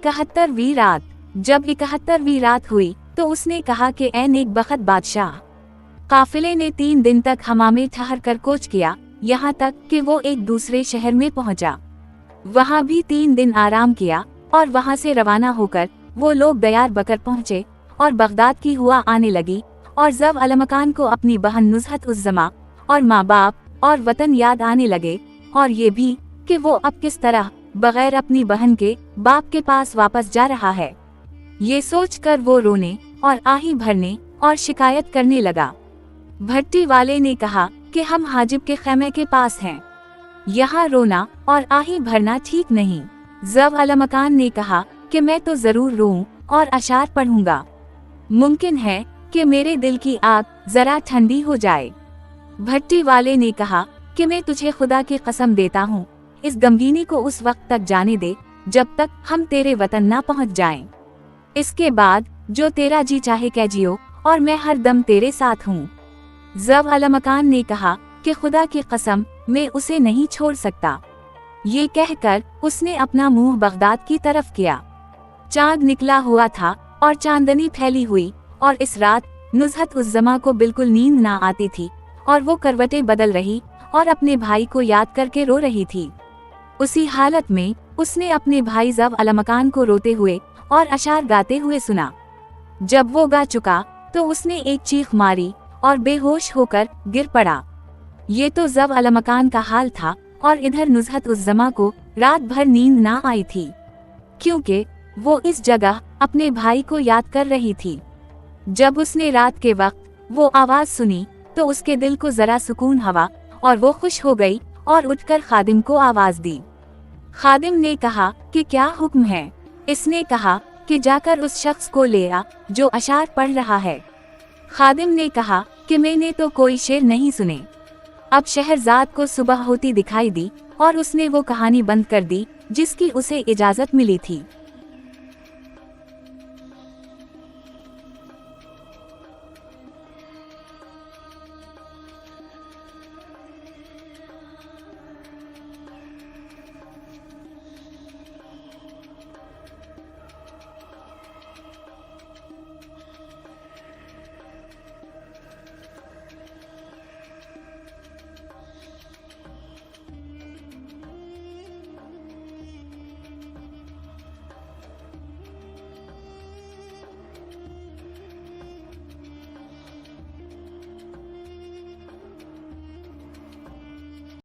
71वीं रात। जब 71वीं रात हुई तो उसने कहा कि ऐ नेक बख्त बादशाह, काफिले ने 3 दिन तक हमा में ठहर कर कोच किया, यहाँ तक कि वो एक दूसरे शहर में पहुँचा। वहाँ भी 3 दिन आराम किया और वहाँ से रवाना होकर वो लोग दयार बकर पहुँचे और बगदाद की हुआ आने लगी और जब अलमकान को अपनी बहन नुज़हत उज़्ज़मा और माँ बाप और वतन याद आने लगे और ये भी कि वो अब किस तरह बगैर अपनी बहन के बाप के पास वापस जा रहा है। ये सोचकर वो रोने और आही भरने और शिकायत करने लगा। भट्टी वाले ने कहा कि हम हाजिब के खैमे के पास हैं, यहाँ रोना और आही भरना ठीक नहीं। जब अलमकान ने कहा कि मैं तो जरूर रोऊं और अशार पढ़ूंगा, मुमकिन है कि मेरे दिल की आग जरा ठंडी हो जाए। भट्टी वाले ने कहा कि मैं तुझे खुदा की कसम देता हूँ, इस गमगीनी को उस वक्त तक जाने दे जब तक हम तेरे वतन ना पहुँच जाएं। इसके बाद जो तेरा जी चाहे कह जियो और मैं हर दम तेरे साथ हूँ। जब अलमकान ने कहा कि खुदा की कसम मैं उसे नहीं छोड़ सकता। ये कहकर उसने अपना मुंह बगदाद की तरफ किया। चांद निकला हुआ था और चांदनी फैली हुई और इस रात नुज़हत उज़्ज़मा को बिल्कुल नींद ना आती थी और वो करवटें बदल रही और अपने भाई को याद करके रो रही थी। उसी हालत में उसने अपने भाई जब अलमकान को रोते हुए और अशार गाते हुए सुना। जब वो गा चुका तो उसने एक चीख मारी और बेहोश होकर गिर पड़ा। ये तो जब अलमकान का हाल था और इधर नुज़हत उज़्ज़मा को रात भर नींद ना आई थी, क्योंकि वो इस जगह अपने भाई को याद कर रही थी। जब उसने रात के वक्त वो आवाज सुनी तो उसके दिल को जरा सुकून हवा और वो खुश हो गई और उठकर खादिम को आवाज दी। खादिम ने कहा कि क्या हुक्म है? इसने कहा कि जाकर उस शख्स को ले आ जो अशार पढ़ रहा है। खादिम ने कहा कि मैंने तो कोई शेर नहीं सुने। अब शहरजाद को सुबह होती दिखाई दी और उसने वो कहानी बंद कर दी जिसकी उसे इजाजत मिली थी।